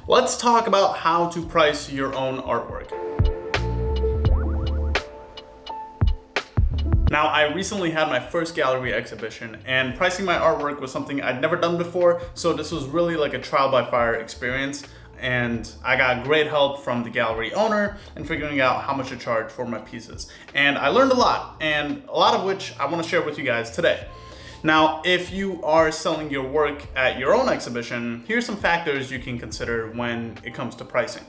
Let's talk about how to price your own artwork. Now, I recently had my first gallery exhibition, and pricing my artwork was something I'd never done before, so this was really like a trial by fire experience. And I got great help from the gallery owner in figuring out how much to charge for my pieces. And I learned a lot, and a lot of which I want to share with you guys today. Now, if you are selling your work at your own exhibition, here's some factors you can consider when it comes to pricing.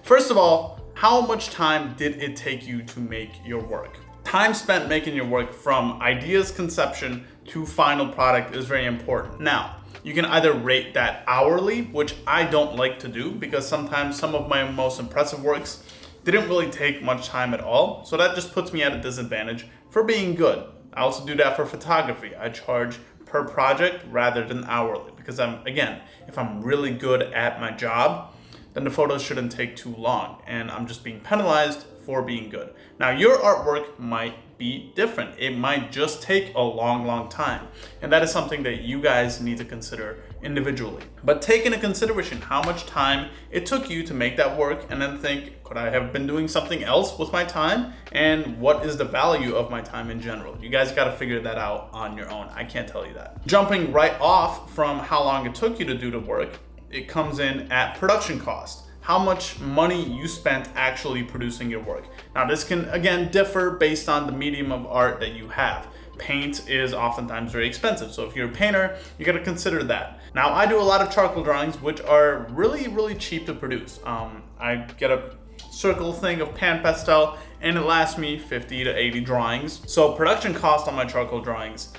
First of all, how much time did it take you to make your work? Time spent making your work from ideas conception to final product is very important. Now, you can either rate that hourly, which I don't like to do because sometimes some of my most impressive works didn't really take much time at all. So that just puts me at a disadvantage for being good. I also do that for photography. I charge per project rather than hourly because if I'm really good at my job, then the photos shouldn't take too long and I'm just being penalized for being good. Now, your artwork might be different. It might just take a long time. And that is something that you guys need to consider individually. But take into consideration how much time it took you to make that work and then think, could I have been doing something else with my time? And what is the value of my time in general? You guys got to figure that out on your own. I can't tell you that. Jumping right off from how long it took you to do the work, it comes in at production cost. How much money you spent actually producing your work. Now, this can again differ based on the medium of art that you have. Paint is oftentimes very expensive, so if you're a painter, you gotta consider that. Now, I do a lot of charcoal drawings, which are really cheap to produce. I get a circle thing of pan pastel, and it lasts me 50 to 80 drawings. So production cost on my charcoal drawings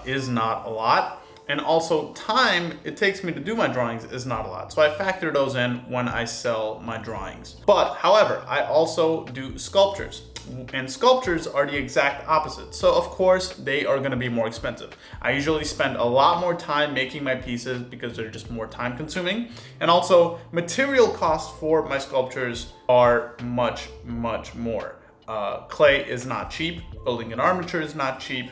is not a lot. And also time it takes me to do my drawings is not a lot. So I factor those in when I sell my drawings. But however, I also do sculptures. And sculptures are the exact opposite. So of course, they are gonna be more expensive. I usually spend a lot more time making my pieces because they're just more time consuming. And also material costs for my sculptures are much more. Clay is not cheap, building an armature is not cheap,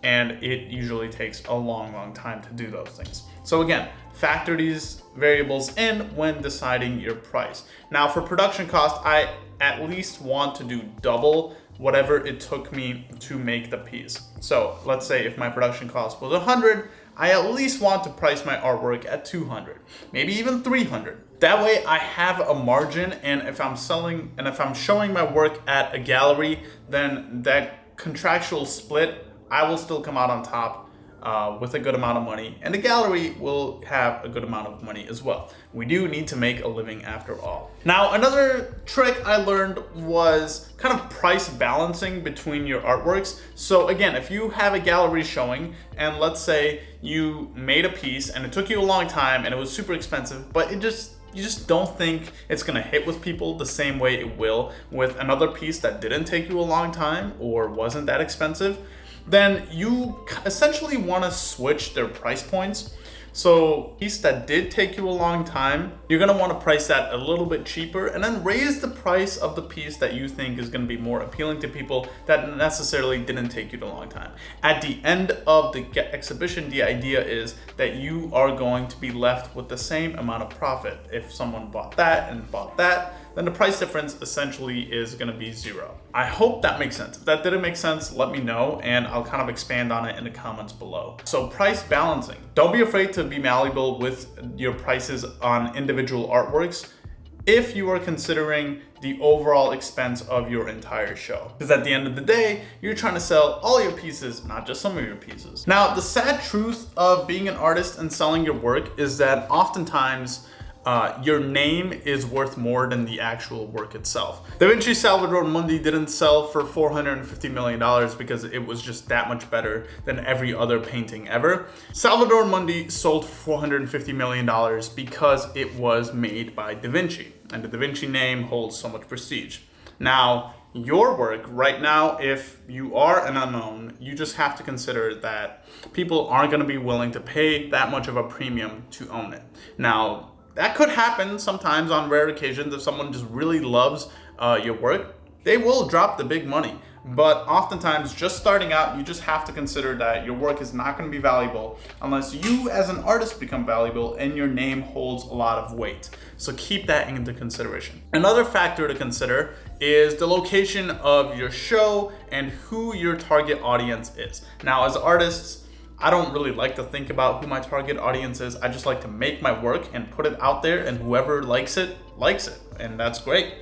and it usually takes a long time to do those things. So again, factor these variables in when deciding your price. Now for production cost, I at least want to do double whatever it took me to make the piece. So let's say if my production cost was 100, I at least want to price my artwork at 200, maybe even 300. That way I have a margin, and if I'm showing my work at a gallery, then that contractual split, I will still come out on top with a good amount of money, and the gallery will have a good amount of money as well. We do need to make a living after all. Now, another trick I learned was kind of price balancing between your artworks. So again, if you have a gallery showing, and let's say you made a piece and it took you a long time and it was super expensive, but you just don't think it's gonna hit with people the same way it will with another piece that didn't take you a long time or wasn't that expensive, then you essentially want to switch their price points. So piece that did take you a long time, you're going to want to price that a little bit cheaper and then raise the price of the piece that you think is going to be more appealing to people that necessarily didn't take you a long time. At the end of the exhibition, the idea is that you are going to be left with the same amount of profit. If someone bought that and bought that, then the price difference essentially is going to be zero. I hope that makes sense. If that didn't make sense, let me know and I'll kind of expand on it in the comments below. So price balancing. Don't be afraid to be malleable with your prices on individual artworks if you are considering the overall expense of your entire show. Because at the end of the day, you're trying to sell all your pieces, not just some of your pieces. Now, the sad truth of being an artist and selling your work is that oftentimes your name is worth more than the actual work itself. Da Vinci Salvator Mundi didn't sell for $450 million because it was just that much better than every other painting ever. Salvator Mundi sold for $450 million because it was made by Da Vinci, and the Da Vinci name holds so much prestige. Now, your work right now, if you are an unknown, you just have to consider that people aren't going to be willing to pay that much of a premium to own it. Now, that could happen sometimes on rare occasions if someone just really loves your work. They will drop the big money. but oftentimes just starting out, you just have to consider that your work is not going to be valuable unless you as an artist become valuable and your name holds a lot of weight. So keep that into consideration. Another factor to consider is the location of your show and who your target audience is. Now, as artists, I don't really like to think about who my target audience is. I just like to make my work and put it out there, and whoever likes it, and that's great.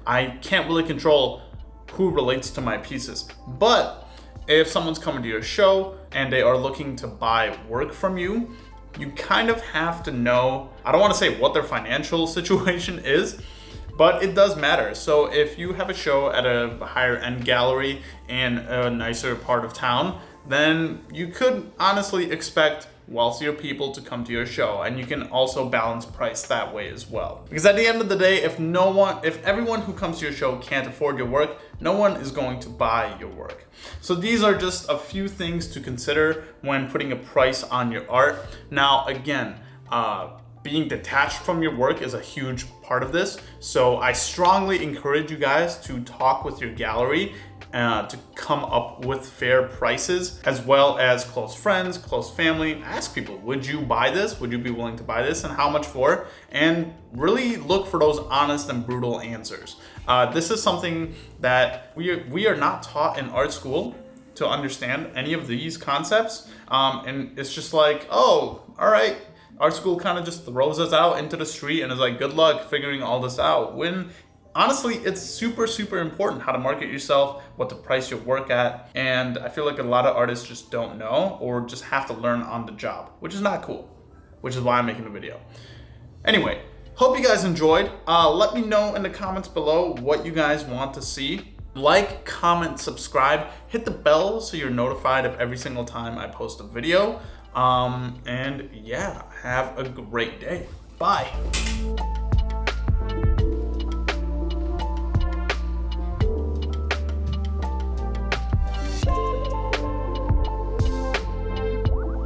I can't really control who relates to my pieces. But if someone's coming to your show and they are looking to buy work from you, you kind of have to know, I don't want to say what their financial situation is, but it does matter. So if you have a show at a higher end gallery in a nicer part of town, then you could honestly expect wealthier people to come to your show, and you can also balance price that way as well. Because at the end of the day, if everyone who comes to your show can't afford your work, no one is going to buy your work. So these are just a few things to consider when putting a price on your art. Now, again, being detached from your work is a huge part of this. So I strongly encourage you guys to talk with your gallery to come up with fair prices, as well as close friends, close family. Ask people, would you buy this? Would you be willing to buy this, and how much for? And really look for those honest and brutal answers. This is something that we are not taught in art school to understand any of these concepts. And it's just like, oh, all right. Art school kind of just throws us out into the street and is like, good luck figuring all this out. When honestly, it's super, super important how to market yourself, what to price your work at. And I feel like a lot of artists just don't know, or just have to learn on the job, which is not cool, which is why I'm making the video. Anyway, hope you guys enjoyed. Let me know in the comments below what you guys want to see. Like, comment, subscribe, hit the bell so you're notified of every single time I post a video. And yeah, have a great day. Bye.